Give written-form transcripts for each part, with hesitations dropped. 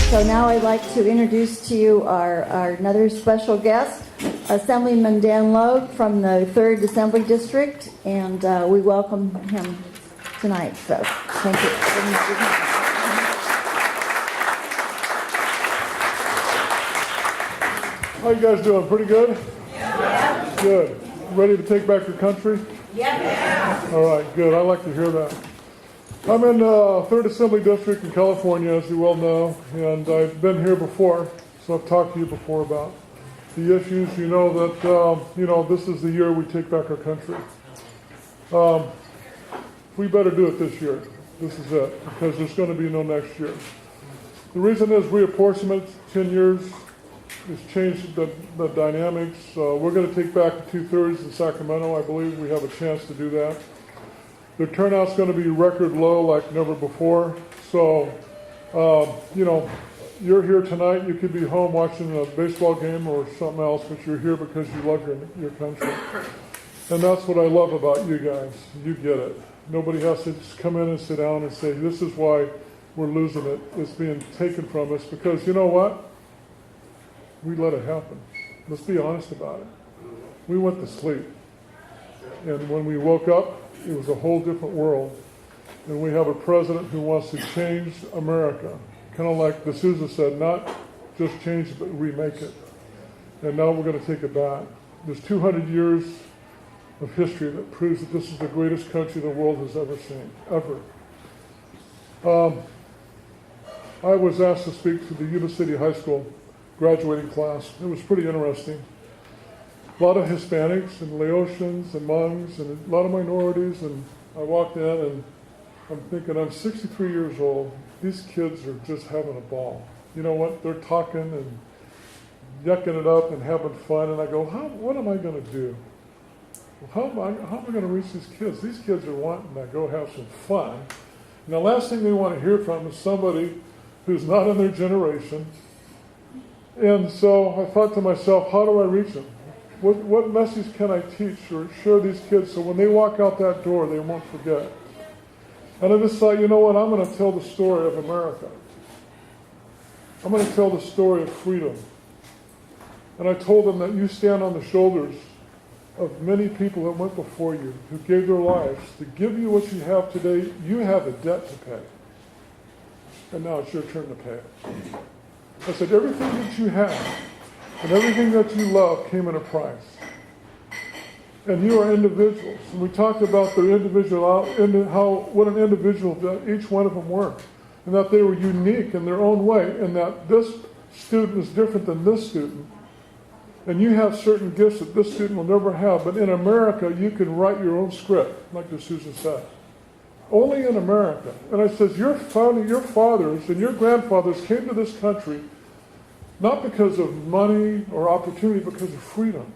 So now I'd like to introduce to you our another special guest, Assemblyman Dan Logue from the 3rd Assembly District, and we welcome him tonight. So thank you. How you guys doing? Pretty good? Yeah. Good. Ready to take back your country? Yeah. All right, good. I like to hear that. I'm in 3rd Assembly District in California, as you well know, and I've been here before, so I've talked to you before about the issues. You know that, this is the year we take back our country. We better do it this year. This is it, because there's going to be no next year. The reason is reapportionment, 10 years, has changed the dynamics. We're going to take back the 2/3 in Sacramento. I believe we have a chance to do that. The turnout's going to be record low like never before. So, you're here tonight. You could be home watching a baseball game or something else, but you're here because you love your country. And that's what I love about you guys. You get it. Nobody has to just come in and sit down and say, this is why we're losing it. It's being taken from us. Because you know what? We let it happen. Let's be honest about it. We went to sleep. And when we woke up, it was a whole different world. And we have a president who wants to change America. Kind of like D'Souza said, not just change it, but remake it. And now we're going to take it back. There's 200 years of history that proves that this is the greatest country the world has ever seen, ever. I was asked to speak to the Yuba City High School graduating class. It was pretty interesting. A lot of Hispanics and Laotians and Hmongs and a lot of minorities, and I walked in and I'm thinking, I'm 63 years old. These kids are just having a ball. You know what? They're talking and yucking it up and having fun, and I go, what am I going to do? How am I going to reach these kids? These kids are wanting to go have some fun. And the last thing they want to hear from is somebody who's not in their generation. And so I thought to myself, how do I reach them? What message can I teach or share these kids so when they walk out that door, they won't forget? And I just thought, you know what? I'm going to tell the story of America. I'm going to tell the story of freedom. And I told them that you stand on the shoulders of many people that went before you, who gave their lives to give you what you have today. You have a debt to pay. And now it's your turn to pay it. I said, everything that you have and everything that you love came at a price. And you are individuals. And we talked about the individual, what an individual that each one of them were. And that they were unique in their own way. And that this student is different than this student. And you have certain gifts that this student will never have. But in America, you can write your own script, like D'Souza said. Only in America. And I says, your fathers and your grandfathers came to this country not because of money or opportunity, because of freedom.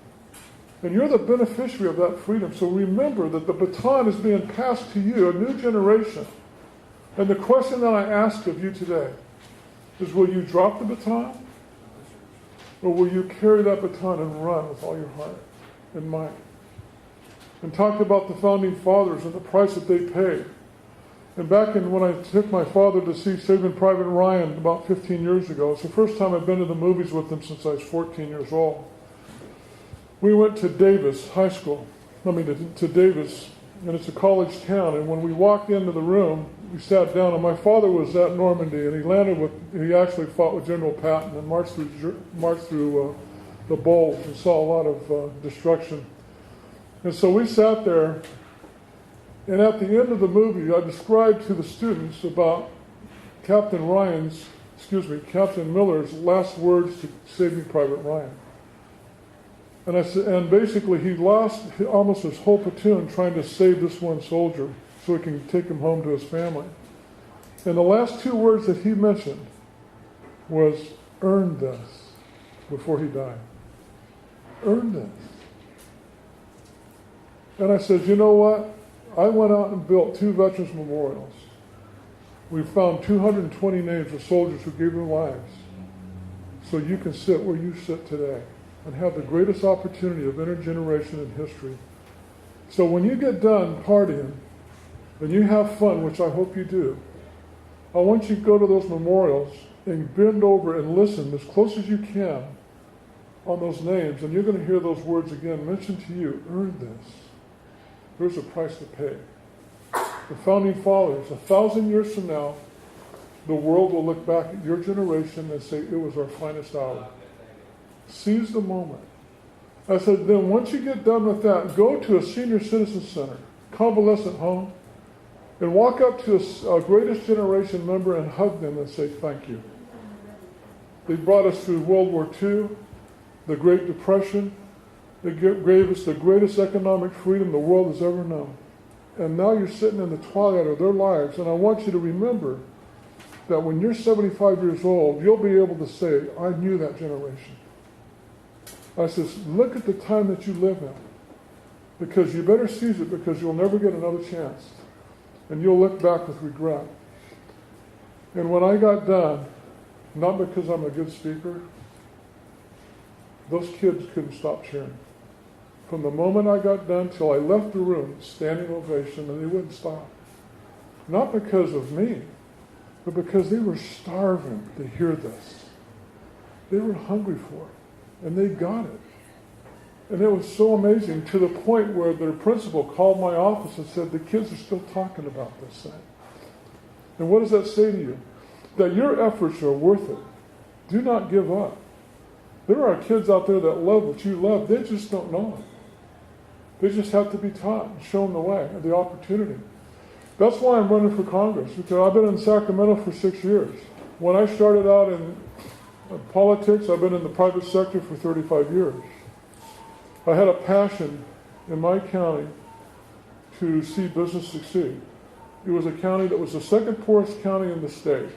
And you're the beneficiary of that freedom. So remember that the baton is being passed to you, a new generation. And the question that I ask of you today is, will you drop the baton? Or will you carry that baton and run with all your heart and mind? And talk about the founding fathers and the price that they paid. And back when I took my father to see Saving Private Ryan about 15 years ago, it's the first time I've been to the movies with him since I was 14 years old. We went to Davis High School, to Davis, and it's a college town. And when we walked into the room, we sat down, and my father was at Normandy, and he actually fought with General Patton and marched through the Bulge and saw a lot of destruction. And so we sat there. And at the end of the movie, I described to the students about Captain Miller's last words to Saving Private Ryan. And I said, and basically he lost almost his whole platoon trying to save this one soldier so he can take him home to his family. And the last 2 words that he mentioned was, earn this, before he died. Earn this. And I said, you know what? I went out and built 2 veterans memorials. We found 220 names of soldiers who gave their lives so you can sit where you sit today and have the greatest opportunity of intergeneration in history. So when you get done partying and you have fun, which I hope you do, I want you to go to those memorials and bend over and listen as close as you can on those names, and you're going to hear those words again mentioned to you. Earn this. There's a price to pay. The founding fathers, 1,000 years from now, the world will look back at your generation and say, it was our finest hour. Seize the moment. I said, then once you get done with that, go to a senior citizen center, convalescent home, and walk up to a greatest generation member and hug them and say thank you. They brought us through World War II, the Great Depression. They gave us the greatest economic freedom the world has ever known. And now you're sitting in the twilight of their lives, and I want you to remember that when you're 75 years old, you'll be able to say, I knew that generation. I says, look at the time that you live in, because you better seize it, because you'll never get another chance. And you'll look back with regret. And when I got done, not because I'm a good speaker, those kids couldn't stop cheering. From the moment I got done till I left the room, standing ovation, and they wouldn't stop. Not because of me, but because they were starving to hear this. They were hungry for it, and they got it. And it was so amazing, to the point where their principal called my office and said, the kids are still talking about this thing. And what does that say to you? That your efforts are worth it. Do not give up. There are kids out there that love what you love. They just don't know it. They just have to be taught and shown the way and the opportunity. That's why I'm running for Congress, because I've been in Sacramento for 6 years. When I started out in politics, I've been in the private sector for 35 years. I had a passion in my county to see business succeed. It was a county that was the second poorest county in the state.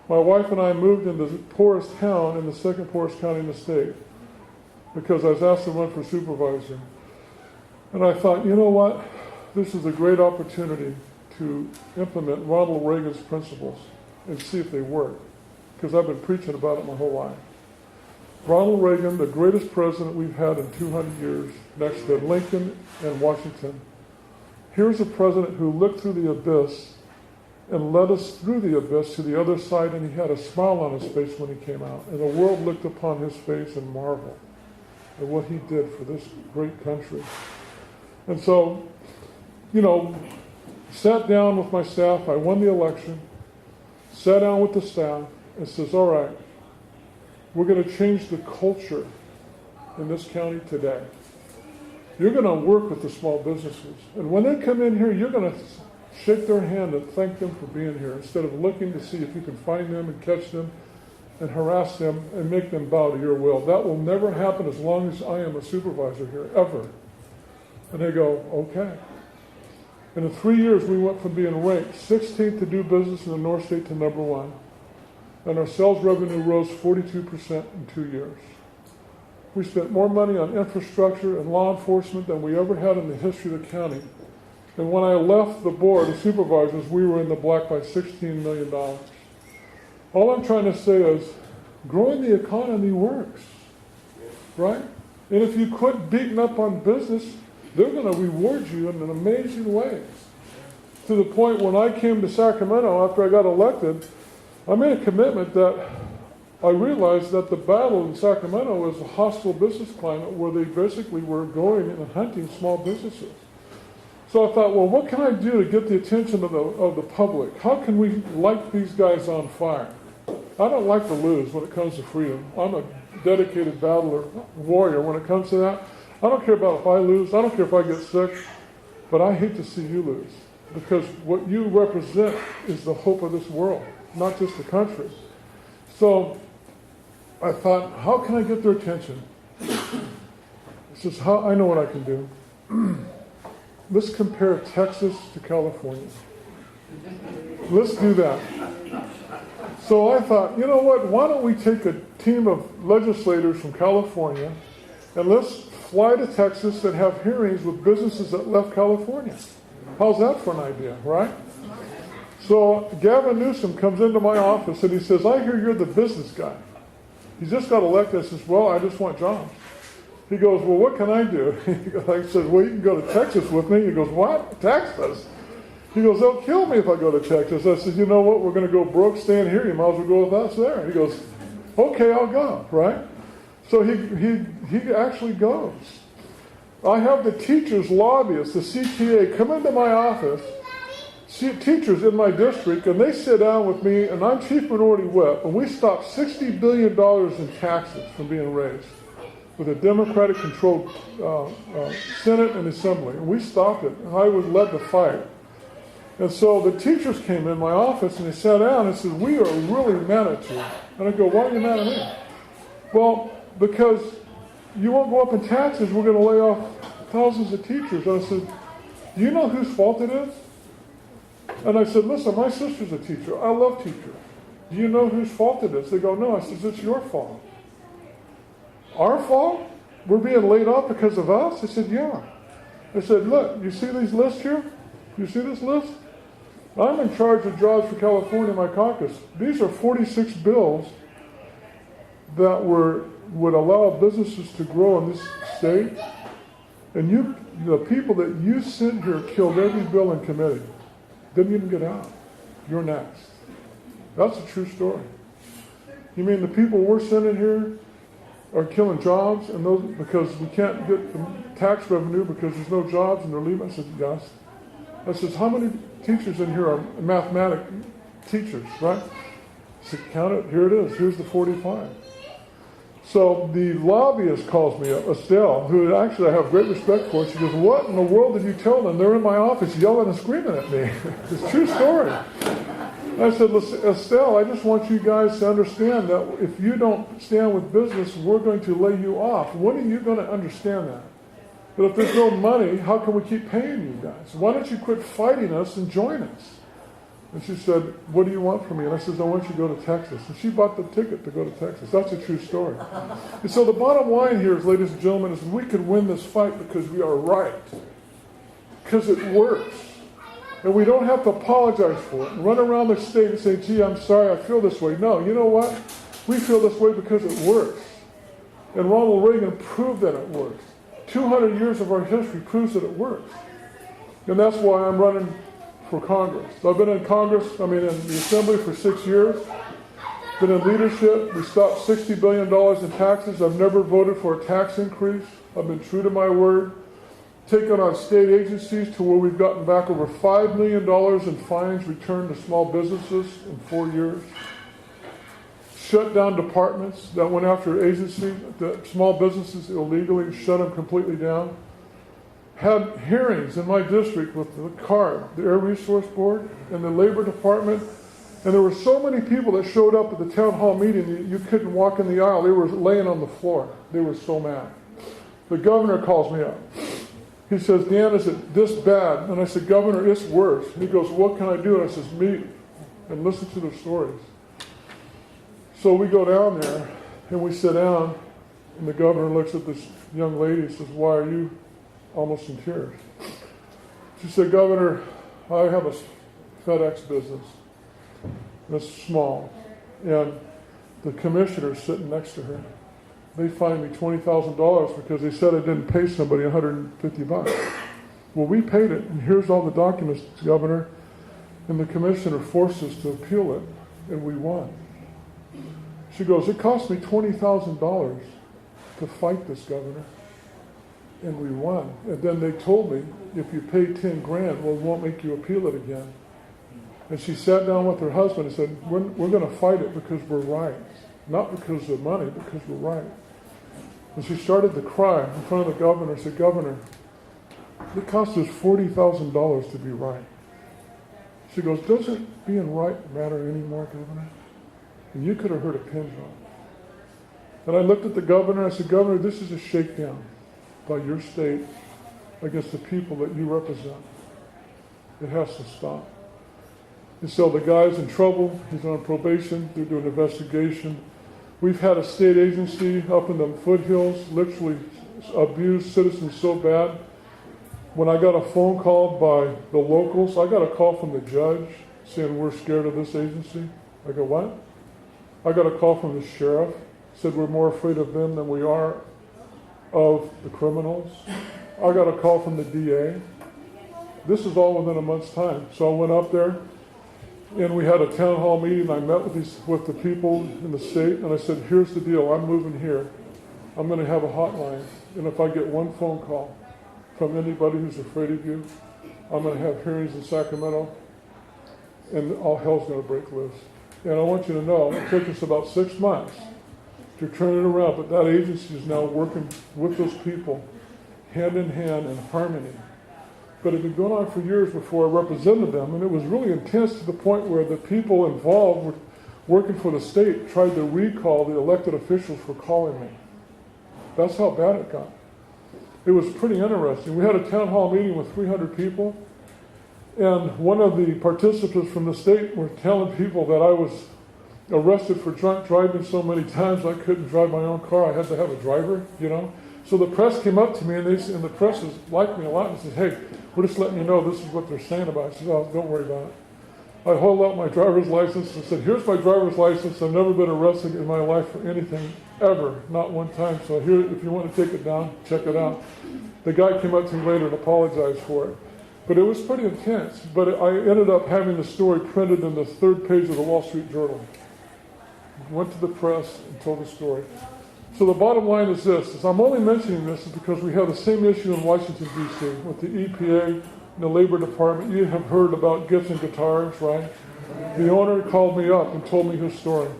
My wife and I moved into the poorest town in the second poorest county in the state because I was asked to run for supervisor. And I thought, you know what? This is a great opportunity to implement Ronald Reagan's principles and see if they work, because I've been preaching about it my whole life. Ronald Reagan, the greatest president we've had in 200 years, next to Lincoln and Washington. Here's a president who looked through the abyss and led us through the abyss to the other side, and he had a smile on his face when he came out. And the world looked upon his face and marveled at what he did for this great country. And so, sat down with my staff. I won the election. Sat down with the staff and says, all right, we're going to change the culture in this county today. You're going to work with the small businesses. And when they come in here, you're going to shake their hand and thank them for being here, instead of looking to see if you can find them and catch them and harass them and make them bow to your will. That will never happen as long as I am a supervisor here, ever. And they go, okay. And in 3 years, we went from being ranked 16th to do business in the North State to number 1. And our sales revenue rose 42% in 2 years. We spent more money on infrastructure and law enforcement than we ever had in the history of the county. And when I left the board of supervisors, we were in the black by $16 million. All I'm trying to say is, growing the economy works, right? And if you quit beating up on business, they're going to reward you in an amazing way. To the point when I came to Sacramento after I got elected, I made a commitment that I realized that the battle in Sacramento was a hostile business climate where they basically were going and hunting small businesses. So I thought, well, what can I do to get the attention of the public? How can we light these guys on fire? I don't like to lose when it comes to freedom. I'm a dedicated battler, warrior when it comes to that. I don't care about if I lose. I don't care if I get sick. But I hate to see you lose, because what you represent is the hope of this world, not just the country. So I thought, how can I get their attention? This is how I know what I can do. Let's compare Texas to California. Let's do that. So I thought, you know what? Why don't we take a team of legislators from California and let's fly to Texas and have hearings with businesses that left California. How's that for an idea, right? So Gavin Newsom comes into my office and he says, I hear you're the business guy. He just got elected. I says, well, I just want jobs. He goes, well, what can I do? I said, well, you can go to Texas with me. He goes, what? Texas? He goes, they'll kill me if I go to Texas. I said, you know what? We're going to go broke staying here. You might as well go with us there. He goes, okay, I'll go, right? So he actually goes. I have the teachers, lobbyists, the CTA come into my office, teachers in my district, and they sit down with me, and I'm Chief Minority Whip, and we stopped $60 billion in taxes from being raised with a Democratic-controlled Senate and Assembly. And we stopped it, and I led the fight. And so the teachers came in my office, and they sat down and said, we are really mad at you. And I go, why are you mad at me? Well, because you won't go up in taxes, we're going to lay off thousands of teachers. And I said, do you know whose fault it is? And I said, listen, my sister's a teacher. I love teachers. Do you know whose fault it is? They go, no. I said, it's your fault. Our fault? We're being laid off because of us? I said, yeah. I said, look, you see these lists here? You see this list? I'm in charge of jobs for California, my caucus. These are 46 bills that would allow businesses to grow in this state. And the people that you sent here killed every bill in committee. Didn't even get out. You're next. That's a true story. You mean the people we're sending here are killing jobs and those because we can't get the tax revenue because there's no jobs and they're leaving? I said, yes. I said, how many teachers in here are mathematics teachers, right? I said, count it. Here it is. Here's the 45. So the lobbyist calls me up, Estelle, who actually I have great respect for. She goes, what in the world did you tell them? They're in my office yelling and screaming at me. It's a true story. I said, Estelle, I just want you guys to understand that if you don't stand with business, we're going to lay you off. When are you going to understand that? But if there's no money, how can we keep paying you guys? Why don't you quit fighting us and join us? And she said, what do you want from me? And I said, I want you to go to Texas. And she bought the ticket to go to Texas. That's a true story. And so the bottom line here is, ladies and gentlemen, is we could win this fight because we are right. Because it works. And we don't have to apologize for it and run around the state and say, gee, I'm sorry, I feel this way. No, you know what? We feel this way because it works. And Ronald Reagan proved that it works. 200 years of our history proves that it works. And that's why I'm running for Congress. I've been in the Assembly for 6 years. Been in leadership. We stopped $60 billion in taxes. I've never voted for a tax increase. I've been true to my word. Taken on state agencies to where we've gotten back over $5 million in fines returned to small businesses in 4 years. Shut down departments that went after agencies, small businesses illegally, shut them completely down. Had hearings in my district with the CARB, the Air Resource Board, and the Labor Department. And there were so many people that showed up at the town hall meeting, you couldn't walk in the aisle. They were laying on the floor. They were so mad. The governor calls me up. He says, Dan, is it this bad? And I said, Governor, it's worse. And he goes, what can I do? And I says, meet and listen to their stories. So we go down there, and we sit down, and the governor looks at this young lady and says, why are you almost in tears? She said, Governor, I have a FedEx business. It's small. And the commissioner's sitting next to her. They fined me $20,000 because they said I didn't pay somebody $150. Well, we paid it, and here's all the documents, Governor. And the commissioner forced us to appeal it, and we won. She goes, it cost me $20,000 to fight this, Governor. And we won. And then they told me, if you pay $10,000, well, we won't make you appeal it again. And she sat down with her husband and said, we're going to fight it because we're right. Not because of money, because we're right. And she started to cry in front of the governor. Said, Governor, it cost us $40,000 to be right. She goes, doesn't being right matter anymore, Governor? And you could have heard a pin drop. And I looked at the governor. I said, Governor, this is a shakedown by your state against the people that you represent. It has to stop. And so the guy's in trouble. He's on probation. They're doing an investigation. We've had a state agency up in the foothills literally abuse citizens so bad. When I got a phone call by the locals, I got a call from the judge saying we're scared of this agency. I go, what? I got a call from the sheriff. Said we're more afraid of them than we are of the criminals. I got a call from the DA. This is all within a month's time. So I went up there, and we had a town hall meeting. I met with the people in the state, and I said, here's the deal. I'm moving here. I'm going to have a hotline, and if I get one phone call from anybody who's afraid of you, I'm going to have hearings in Sacramento, and all hell's going to break loose. And I want you to know, it took us about 6 months to turn it around, but that agency is now working with those people hand in hand in harmony. But it had been going on for years before I represented them, and it was really intense to the point where the people involved with working for the state tried to recall the elected officials for calling me. That's how bad it got. It was pretty interesting. We had a town hall meeting with 300 people, and one of the participants from the state were telling people that I was arrested for drunk driving so many times I couldn't drive my own car. I had to have a driver, you know. So the press came up to me, and the press has liked me a lot, and said, hey, we're just letting you know this is what they're saying about it. I said, oh, don't worry about it. I hold out my driver's license and said, here's my driver's license. I've never been arrested in my life for anything, ever, not one time. So here, if you want to take it down, check it out. The guy came up to me later and apologized for it. But it was pretty intense. But I ended up having the story printed in the 3rd page of the Wall Street Journal. Went to the press and told the story. So the bottom line is this, is I'm only mentioning this because we have the same issue in Washington, D.C. with the EPA and the Labor Department. You have heard about Gibson Guitars, right? The owner called me up and told me his story.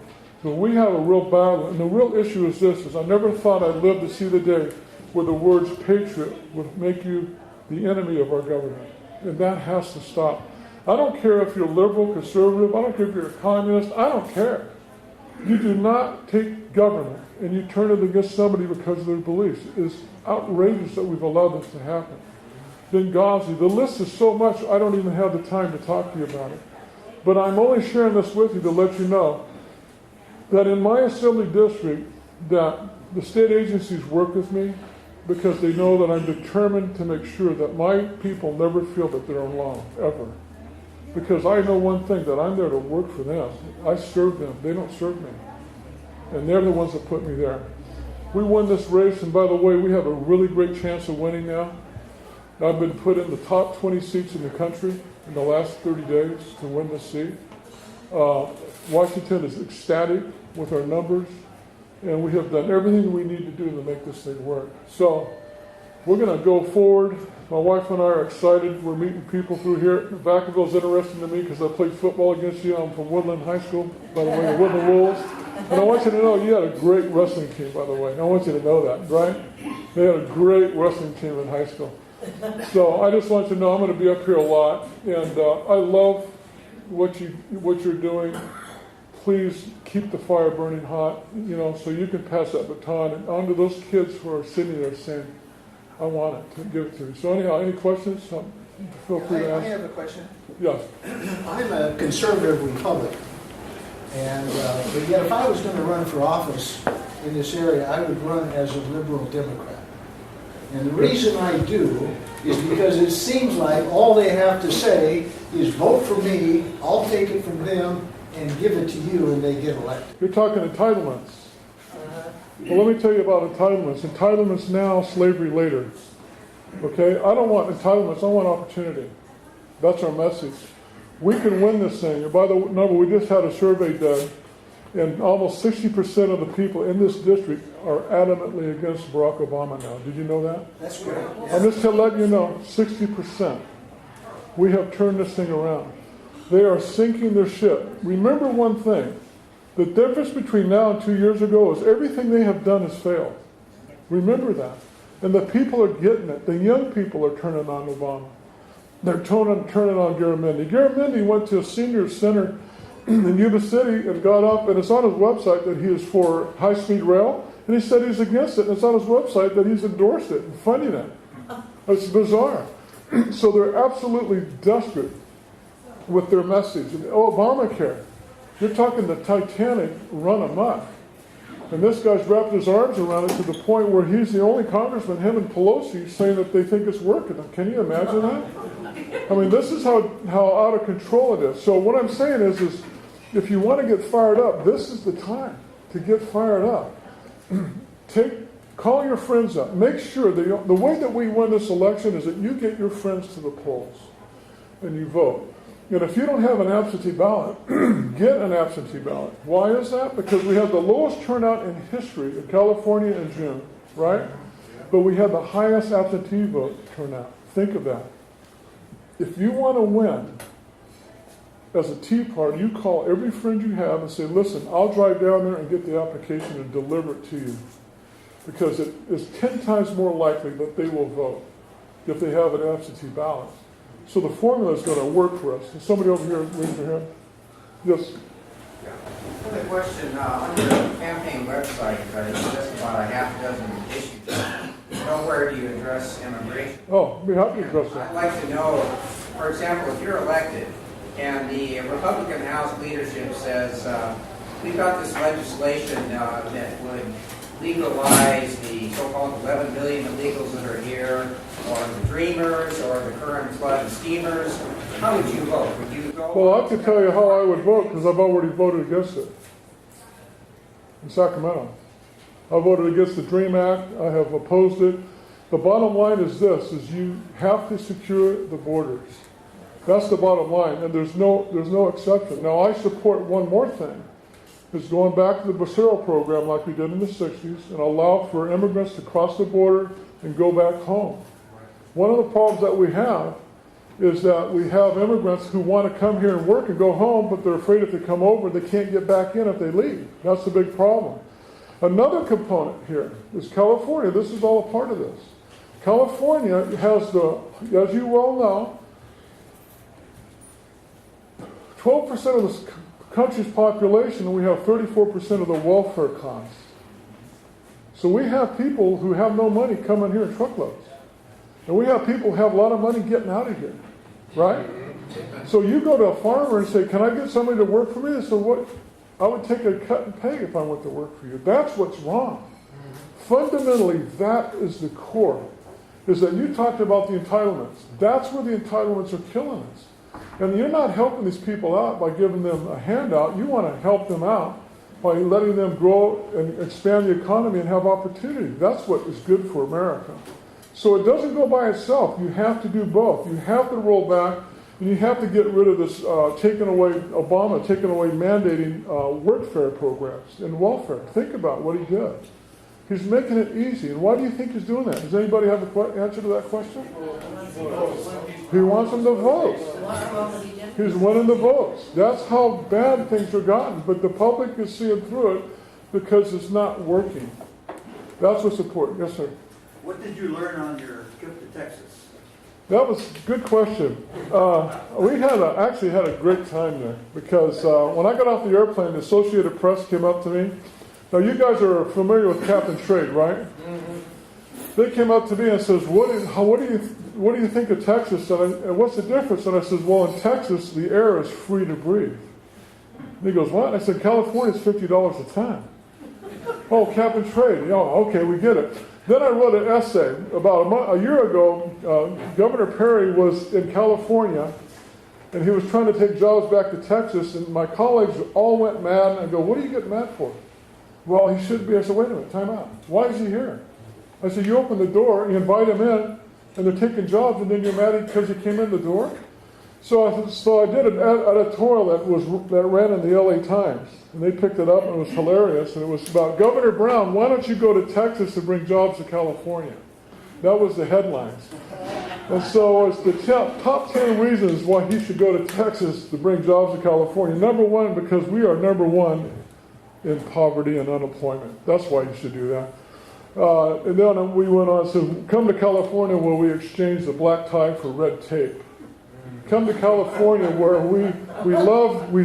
So we have a real battle, and the real issue is this, is I never thought I'd live to see the day where the words patriot would make you the enemy of our government. And that has to stop. I don't care if you're liberal, conservative, I don't care if you're a communist, I don't care. You do not take government and you turn it against somebody because of their beliefs. It's outrageous that we've allowed this to happen. Benghazi, the list is so much, I don't even have the time to talk to you about it. But I'm only sharing this with you to let you know that in my assembly district, that the state agencies work with me because they know that I'm determined to make sure that my people never feel that they're alone, ever. Because I know one thing, that I'm there to work for them. I serve them. They don't serve me. And they're the ones that put me there. We won this race, and by the way, we have a really great chance of winning now. I've been put in the top 20 seats in the country in the last 30 days to win this seat. Washington is ecstatic with our numbers, and we have done everything we need to do to make this thing work. So we're going to go forward. My wife and I are excited. We're meeting people through here. Vacaville is interesting to me because I played football against you. I'm from Woodland High School, by the way, the Woodland Wolves. And I want you to know you had a great wrestling team, by the way. I want you to know that, right? They had a great wrestling team in high school. So I just want you to know I'm going to be up here a lot. And I love what you're doing. Please keep the fire burning hot, so you can pass that baton on to those kids who are sitting there saying, I want it, to give it to me. So anyhow, any questions? Feel free to ask. I have a question. Yes. I'm a conservative Republican, and but yet if I was going to run for office in this area, I would run as a liberal Democrat. And the reason I do is because it seems like all they have to say is vote for me, I'll take it from them, and give it to you, and they get elected. You're talking entitlements. Well, let me tell you about entitlements. Entitlements now, slavery later. Okay? I don't want entitlements. I want opportunity. That's our message. We can win this thing. And by the number, we just had a survey done, and almost 60% of the people in this district are adamantly against Barack Obama now. Did you know that? That's great. I'm just to let you know, 60%. We have turned this thing around. They are sinking their ship. Remember one thing. The difference between now and 2 years ago is everything they have done has failed. Remember that. And the people are getting it. The young people are turning on Obama. They're turning on Garamendi. Garamendi went to a senior center in Yuba City and got up, and it's on his website that he is for high-speed rail, and he said he's against it, and it's on his website that he's endorsed it and funding it. It's bizarre. So they're absolutely desperate with their message. And Obamacare, you're talking the Titanic run amok. And this guy's wrapped his arms around it to the point where he's the only congressman, him and Pelosi, saying that they think it's working. Can you imagine that? I mean, this is how out of control it is. So what I'm saying is if you want to get fired up, this is the time to get fired up. Call your friends up. Make sure that the way that we win this election is that you get your friends to the polls. and you vote. And if you don't have an absentee ballot, get an absentee ballot. Why is that? Because we had the lowest turnout in history in California in June, right? But we had the highest absentee vote turnout. Think of that. If you want to win as a Tea Party, you call every friend you have and say, listen, I'll drive down there and get the application and deliver it to you. Because it is 10 times more likely that they will vote if they have an absentee ballot. So the formula is going to work for us. Is somebody over here raise their hand? Yes. Another question, on your campaign website, you list about a half dozen issues. Nowhere do you address immigration. Oh, I'd be happy to address that. I'd like to know, for example, if you're elected and the Republican House leadership says, we've got this legislation that would legalize the so-called 11 million illegals that are here, or the dreamers, or the current flood of schemers, how would you vote? Would you go? Well, I can tell you how I would vote because I've already voted against it in Sacramento. I voted against the DREAM Act. I have opposed it. The bottom line is this, is you have to secure the borders. That's the bottom line, and there's no exception. Now, I support one more thing, is going back to the Vacaville program like we did in the 60s and allow for immigrants to cross the border and go back home. One of the problems that we have is that we have immigrants who want to come here and work and go home, but they're afraid if they come over, they can't get back in if they leave. That's the big problem. Another component here is California. This is all a part of this. California has as you well know, 12% of the country's population, and we have 34% of the welfare costs. So we have people who have no money coming here in truckloads. And we have people who have a lot of money getting out of here, right? So you go to a farmer and say, can I get somebody to work for me? They say, what? I would take a cut and pay if I went to work for you. That's what's wrong. Fundamentally, that is the core, is that you talked about the entitlements. That's where the entitlements are killing us. And you're not helping these people out by giving them a handout. You want to help them out by letting them grow and expand the economy and have opportunity. That's what is good for America. So it doesn't go by itself. You have to do both. You have to roll back, and you have to get rid of this taking away mandating workfare programs and welfare. Think about what he did. He's making it easy. And why do you think he's doing that? Does anybody have an answer to that question? He wants them to vote. He's winning the votes. That's how bad things are gotten. But the public is seeing through it because it's not working. That's what's important. Yes, sir. What did you learn on your trip to Texas? That was a good question. We actually had a great time there because when I got off the airplane, the Associated Press came up to me. Now, you guys are familiar with cap and trade, right? Mm-hmm. They came up to me and says, what do you think of Texas? And what's the difference? And I said, well, in Texas, the air is free to breathe. And he goes, what? And I said, California's $50 a ton. Oh, cap and trade. Oh, okay, we get it. Then I wrote an essay. About a year ago, Governor Perry was in California, and he was trying to take jobs back to Texas, and my colleagues all went mad, and I go, what are you getting mad for? Well, he should be. I said, wait a minute, time out. Why is he here? I said, you open the door, you invite him in, and they're taking jobs, and then you're mad because he came in the door? So I did an editorial that ran in the LA Times, and they picked it up, and it was hilarious, and it was about Governor Brown, why don't you go to Texas to bring jobs to California? That was the headlines. And so it's the top 10 reasons why he should go to Texas to bring jobs to California. Number one, because we are number one in poverty and unemployment. That's why you should do that. And then we went on, so come to California where we exchange the black tie for red tape. Come to California where we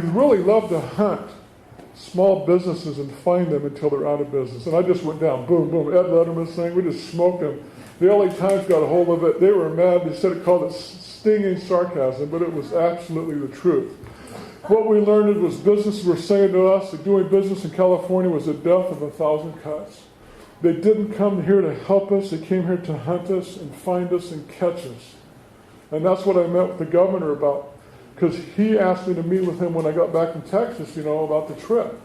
really love to hunt small businesses and find them until they're out of business. And I just went down, boom, boom, Ed Letterman's thing, we just smoked them. The LA Times got a hold of it. They were mad. They said it called it stinging sarcasm, but it was absolutely the truth. What we learned was businesses were saying to us that doing business in California was the death of 1,000 cuts. They didn't come here to help us. They came here to hunt us and find us and catch us. And that's what I met with the governor about, because he asked me to meet with him when I got back from Texas, about the trip.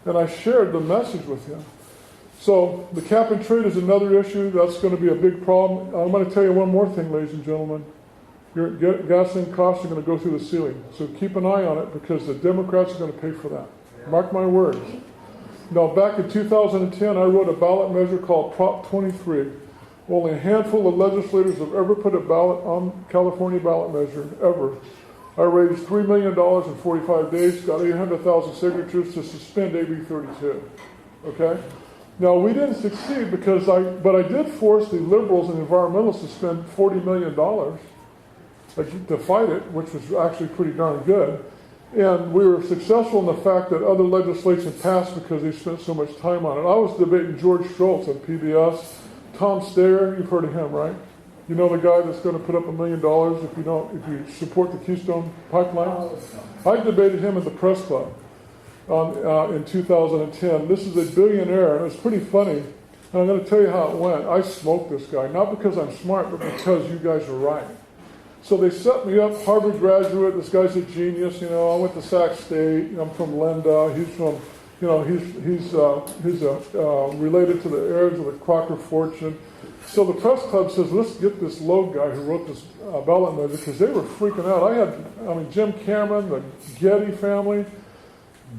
And I shared the message with him. So the cap and trade is another issue. That's going to be a big problem. I'm going to tell you one more thing, ladies and gentlemen. your gasoline costs are going to go through the ceiling. So keep an eye on it because the Democrats are going to pay for that. Mark my words. Now, back in 2010, I wrote a ballot measure called Prop 23. Only a handful of legislators have ever put a ballot on California ballot measure, ever. I raised $3 million in 45 days, got 800,000 signatures to suspend AB 32. Okay? Now, we didn't succeed because but I did force the liberals and environmentalists to spend $40 million to fight it, which was actually pretty darn good. And we were successful in the fact that other legislation passed because they spent so much time on it. I was debating George Schultz on PBS. Tom Steyer, you've heard of him, right? You know the guy that's going to put up $1 million if you support the Keystone Pipeline? I debated him at the press club in 2010. This is a billionaire, and it's pretty funny. And I'm going to tell you how it went. I smoked this guy, not because I'm smart, but because you guys are right. So they set me up, Harvard graduate. This guy's a genius. You know, I went to Sac State. I'm from Linda. He's from, you know, he's related to the heirs of the Crocker fortune. So the press club says, let's get this Logue guy who wrote this ballot measure because they were freaking out. Jim Cameron, the Getty family,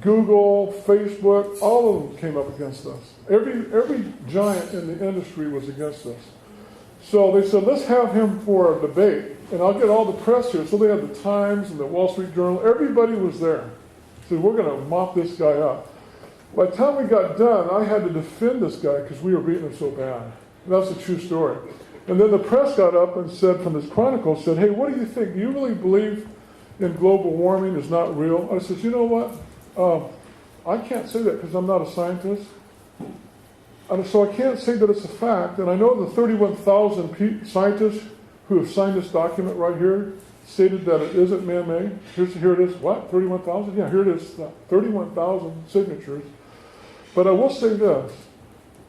Google, Facebook, all of them came up against us. Every giant in the industry was against us. So they said, let's have him for a debate. And I'll get all the press here. So they had the Times and the Wall Street Journal. Everybody was there. So we're going to mop this guy up. By the time we got done, I had to defend this guy because we were beating him so bad. And that's a true story. And then the press got up and said, from this chronicle, said, hey, what do you think? Do you really believe in global warming is not real? I said, you know what? I can't say that because I'm not a scientist. And so I can't say that it's a fact. And I know the 31,000 scientists who have signed this document right here stated that it isn't man-made. Here it is. What? 31,000? Yeah, here it is. 31,000 signatures. But I will say this,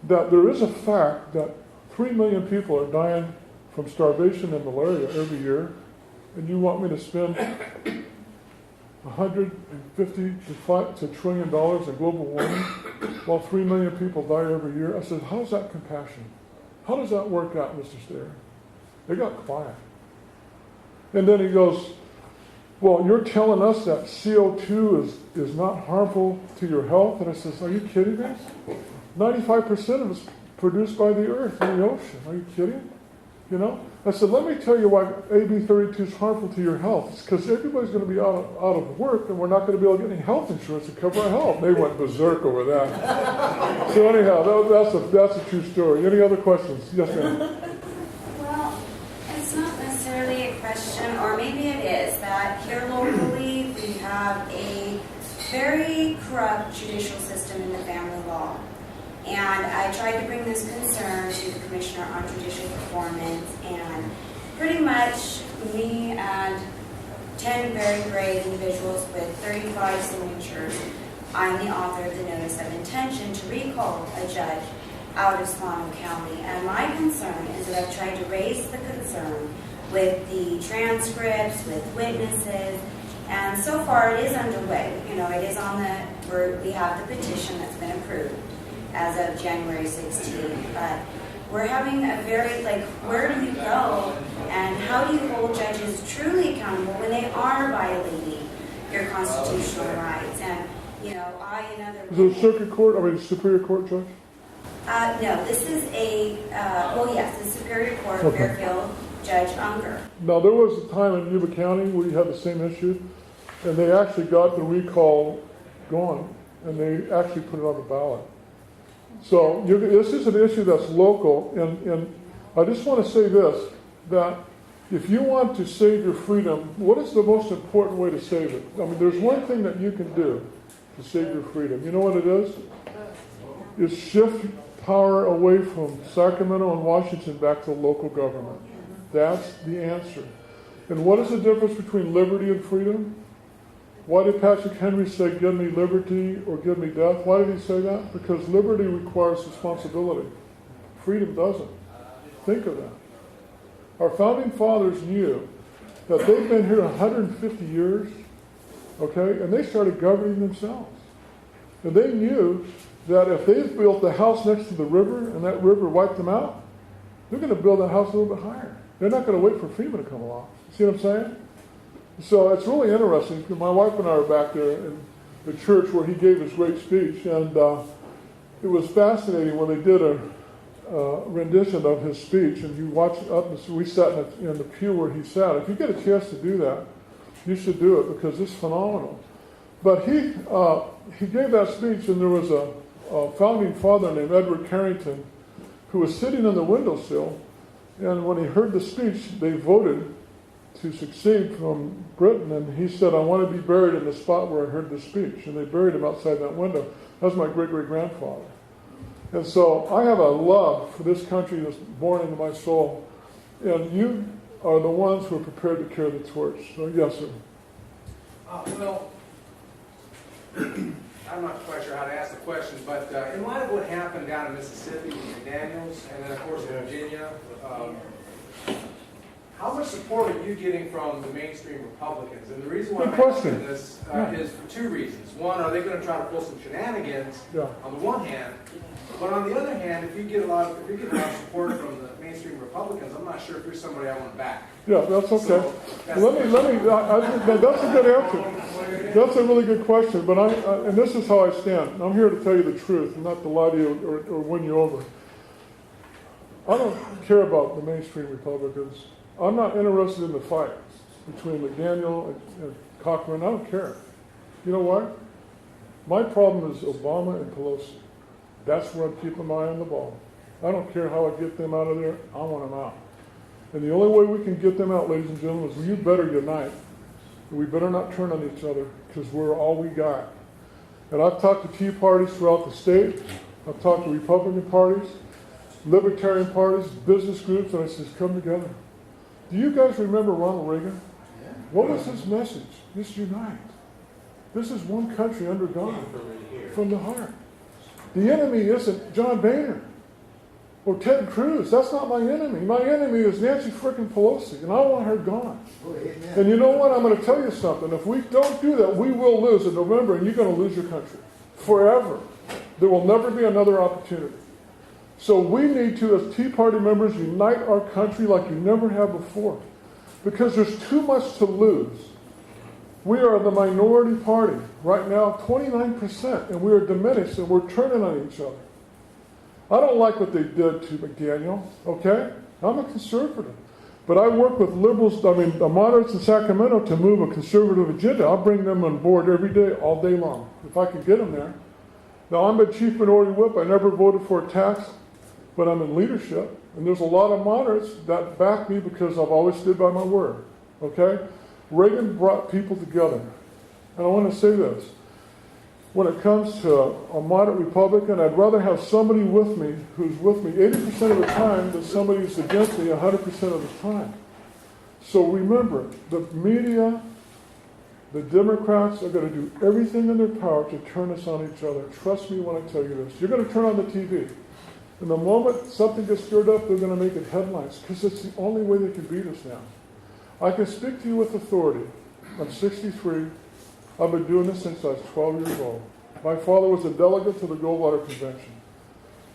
that there is a fact that 3 million people are dying from starvation and malaria every year. And you want me to spend $150 to $1 trillion in global warming while 3 million people die every year? I said, how's that compassion? How does that work out, Mr. Steyer? They got quiet. And then he goes, well, you're telling us that CO2 is not harmful to your health? And I says, are you kidding me? 95% of it's produced by the earth and the ocean. Are you kidding? You know? I said, let me tell you why AB 32 is harmful to your health. It's because everybody's going to be out of work and we're not going to be able to get any health insurance to cover our health. They went berserk over that. So anyhow, that's a true story. Any other questions? Yes, ma'am. It's not necessarily a question, or maybe it is, that here locally we have a very corrupt judicial system in the family law. And I tried to bring this concern to the Commissioner on Judicial Performance, and pretty much me and 10 very brave individuals with 35 signatures, I'm the author of the Notice of Intention to recall a judge out of Solano County. And my concern is that I've tried to raise the concern with the transcripts, with witnesses, and so far it is underway. You know, it is on we have the petition that's been approved as of January 16th. But we're having a very, where do you go and how do you hold judges truly accountable when they are violating your constitutional rights? And, you know, I and other... Is it a circuit court, Superior Court judge? No, this is the Superior Court, Okay. Fairfield, Judge Unger. Now, there was a time in Yuba County where you had the same issue, and they actually got the recall going, and they actually put it on the ballot. So this is an issue that's local, and I just want to say this, that if you want to save your freedom, what is the most important way to save it? I mean, there's one thing that you can do to save your freedom. You know what it is? It's shift power away from Sacramento and Washington back to local government. That's the answer. And what is the difference between liberty and freedom? Why did Patrick Henry say, give me liberty or give me death? Why did he say that? Because liberty requires responsibility. Freedom doesn't. Think of that. Our founding fathers knew that they've been here 150 years, okay, and they started governing themselves. And they knew that if they built the house next to the river and that river wiped them out, they're going to build a house a little bit higher. They're not going to wait for FEMA to come along. See what I'm saying? So it's really interesting. My wife and I were back there in the church where he gave his great speech, and it was fascinating when they did a rendition of his speech, and you watch up. We sat in the pew where he sat. If you get a chance to do that, you should do it because it's phenomenal. But he gave that speech, and there was a founding father named Edward Carrington who was sitting on the windowsill, and when he heard the speech, they voted to succeed from Britain, and he said, I want to be buried in the spot where I heard the speech, and they buried him outside that window. That was my great-great-grandfather. And so I have a love for this country that's born into my soul, and you are the ones who are prepared to carry the torch. So yes, sir. Well, I'm not quite sure how to ask the question, but in light of what happened down in Mississippi with the Daniels, and then of course in Virginia, how much support are you getting from the mainstream Republicans? And the reason why I'm asking this is for two reasons. One, are they going to try to pull some shenanigans on the one hand? But on the other hand, if you get a lot of support from the mainstream Republicans, I'm not sure if you're somebody I want back. Yeah, that's okay. So, that's a good answer. That's a really good question. But and this is how I stand. I'm here to tell you the truth, not to lie to you or win you over. I don't care about the mainstream Republicans. I'm not interested in the fight between McDaniel and Cochran. I don't care. You know what? My problem is Obama and Pelosi. That's where I'm keeping my eye on the ball. I don't care how I get them out of there. I want them out. And the only way we can get them out, ladies and gentlemen, is you better unite. We better not turn on each other because we're all we got. And I've talked to Tea parties throughout the state. I've talked to Republican parties, Libertarian parties, business groups, and I said, come together. Do you guys remember Ronald Reagan? Yeah. What was his message? Just unite. This is one country under God from the heart. The enemy isn't John Boehner or Ted Cruz. That's not my enemy. My enemy is Nancy frickin' Pelosi, and I want her gone. And you know what? I'm going to tell you something. If we don't do that, we will lose in November, and you're going to lose your country forever. There will never be another opportunity. So we need to, as Tea Party members, unite our country like you never have before. Because there's too much to lose. We are the minority party. Right now, 29%, and we are diminished, and we're turning on each other. I don't like what they did to McDaniel, okay? I'm a conservative. But I work with liberals, the moderates in Sacramento to move a conservative agenda. I'll bring them on board every day, all day long, if I can get them there. Now, I'm a chief minority whip. I never voted for a tax, but I'm in leadership. And there's a lot of moderates that back me because I've always stood by my word, okay? Reagan brought people together. And I want to say this. When it comes to a moderate Republican, I'd rather have somebody with me who's with me 80% of the time than somebody who's against me 100% of the time. So remember, the media, the Democrats are going to do everything in their power to turn us on each other. Trust me when I tell you this. You're going to turn on the TV. And the moment something gets stirred up, they're going to make it headlines because it's the only way they can beat us now. I can speak to you with authority. I'm 63. I've been doing this since I was 12 years old. My father was a delegate to the Goldwater Convention.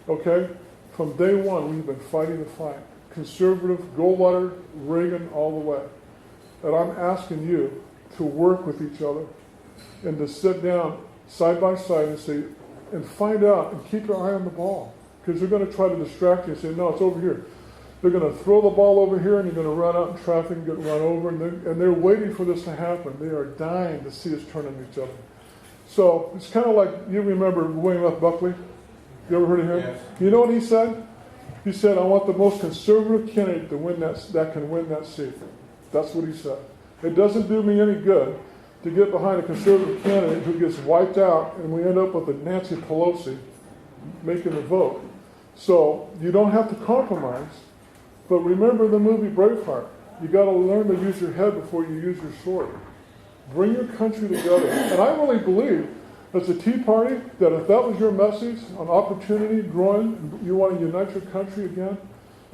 Okay? From day one, we've been fighting the fight. Conservative, Goldwater, Reagan, all the way. And I'm asking you to work with each other and to sit down side by side and say, and find out and keep your eye on the ball. Because they're going to try to distract you and say, no, it's over here. They're going to throw the ball over here, and you're going to run out in traffic and get run over, and they're waiting for this to happen. They are dying to see us turn on each other. So it's kind of like, you remember William F. Buckley? You ever heard of him? Yes. You know what he said? He said, I want the most conservative candidate to win that can win that seat. That's what he said. It doesn't do me any good to get behind a conservative candidate who gets wiped out, and we end up with a Nancy Pelosi making the vote. So you don't have to compromise. But remember the movie Braveheart. You got to learn to use your head before you use your sword. Bring your country together. And I really believe, as a Tea Party, that if that was your message on opportunity, growing, and you want to unite your country again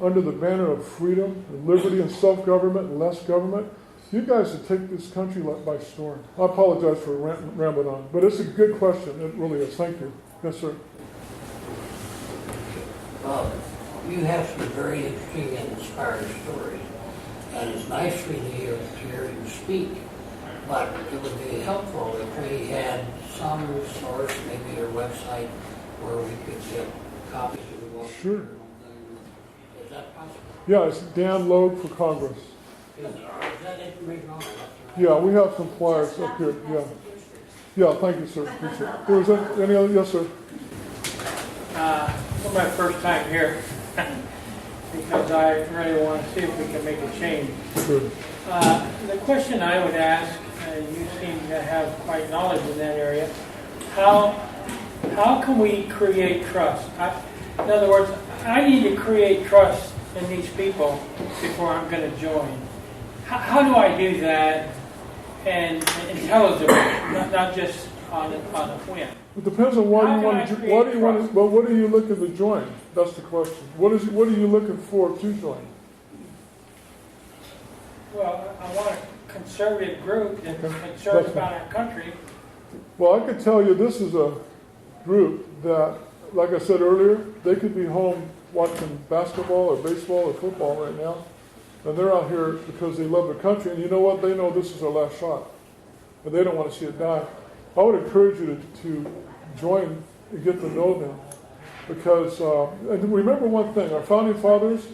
under the banner of freedom and liberty and self-government and less government, you guys would take this country by storm. I apologize for rambling on, but it's a good question. It really is. Thank you. Yes, sir. You have some very interesting and inspiring stories. and it's nice for you to hear you speak, but it would be helpful if we had some source, maybe your website, where we could get copies of the book. Sure. Is that possible? Yeah, it's Dan Logue for Congress. Is that information on it? Yeah, we have some flyers up here. Yeah. Yeah, thank you, sir. Appreciate it. Was there any other? Yes, sir. It's my first time here because I really want to see if we can make a change. Sure. The question I would ask, you seem to have quite knowledge in that area, how can we create trust? In other words, I need to create trust in these people before I'm going to join. How do I do that and intelligibly, not just on a whim? It depends on why you want to. Why do you want to? Well, what are you looking to join? That's the question. What are you looking for to join? Well, I want a conservative group that's concerned about our country. Well, I can tell you this is a group that, like I said earlier, they could be home watching basketball or baseball or football right now, and they're out here because they love their country. And you know what? They know this is their last shot, and they don't want to see it die. I would encourage you to join and get to know them, because and remember one thing: our founding fathers,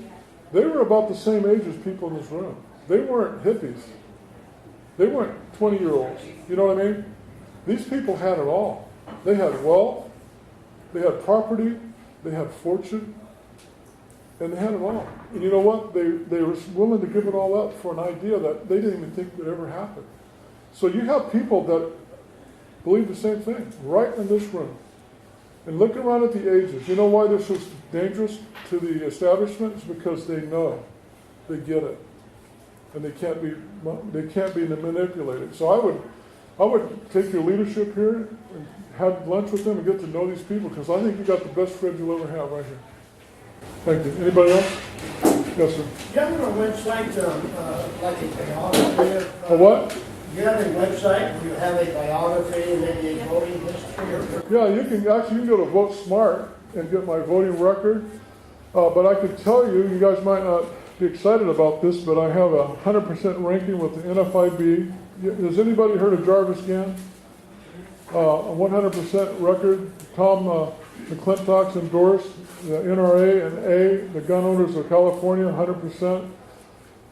they were about the same age as people in this room. They weren't hippies. They weren't 20-year-olds. You know what I mean? These people had it all. They had wealth, they had property, they had fortune, and they had it all. And you know what? They were willing to give it all up for an idea that they didn't even think would ever happen. So you have people that believe the same thing right in this room. And look around at the ages. You know why they're so dangerous to the establishment? It's because they know, they get it, and they can't be manipulated. So I would take your leadership here and have lunch with them and get to know these people, because I think you got the best friend you'll ever have right here. Thank you. Anybody else? Yes, sir. Do you have a website, like a biography? A what? Do you have a website where you have a biography, maybe a voting history? Yeah, you can go to Vote Smart and get my voting record. But I can tell you, you guys might not be excited about this, but I have a 100% ranking with the NFIB. Has anybody heard of Jarvis Gann? A 100% record. Tom McClintock's endorsed. The NRA and A, the Gun Owners of California, 100%.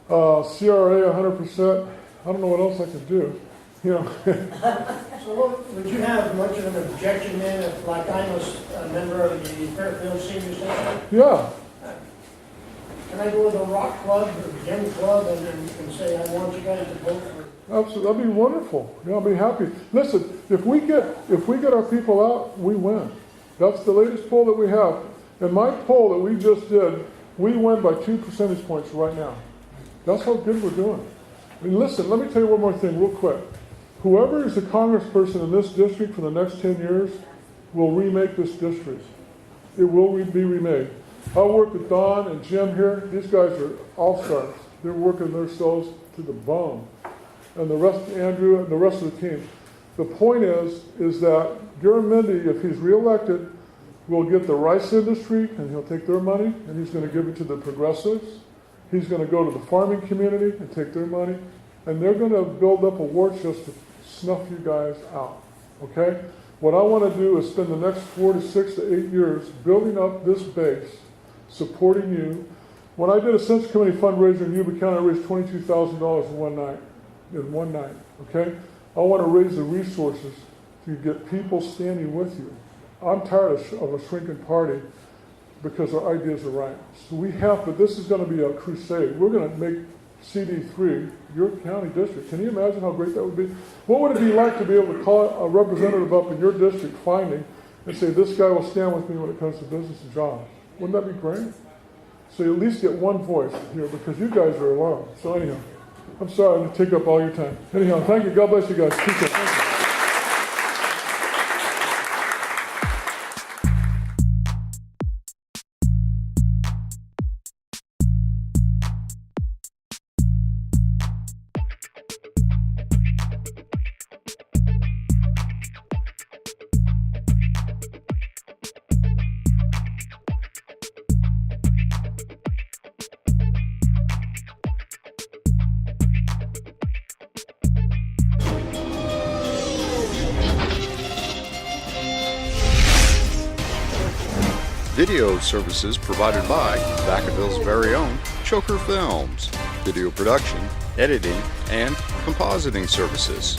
CRA, 100%. I don't know what else I could do. You know. So would you have much of an objection then if, like, I'm a member of the Fairfield Senior Center? Yeah. Can I go to the rock club or the gym club and say, I want you guys to vote for? Absolutely, that'd be wonderful. Yeah, I'll be happy. Listen, if we get our people out, we win. That's the latest poll that we have. In my poll that we just did, we win by 2 percentage points right now. That's how good we're doing. I mean, listen, let me tell you one more thing real quick. Whoever is the congressperson in this district for the next 10 years will remake this district. It will be remade. I'll work with Don and Jim here. These guys are all-stars. They're working themselves to the bone. And the rest, Andrew and the rest of the team. The point is that Garamendi, if he's reelected, will get the rice industry, and he'll take their money, and he's going to give it to the progressives. He's going to go to the farming community and take their money, and they're going to build up a war chest to snuff you guys out, okay? What I want to do is spend the next 4 to 6 to 8 years building up this base, supporting you. When I did a Census Committee fundraiser in Yuba County, I raised $22,000 in one night, okay? I want to raise the resources to get people standing with you. I'm tired of a shrinking party because our ideas are right. So but this is going to be a crusade. We're going to make CD3 your county district. Can you imagine how great that would be? What would it be like to be able to call a representative up in your district finally and say, this guy will stand with me when it comes to business and jobs? Wouldn't that be great? So you at least get one voice here because you guys are alone. So anyhow, I'm sorry I'm going to take up all your time. Anyhow, thank you. God bless you guys. Keep it. Thank you. Video services provided by Vacaville's very own Choker Films. Video production, editing, and compositing services.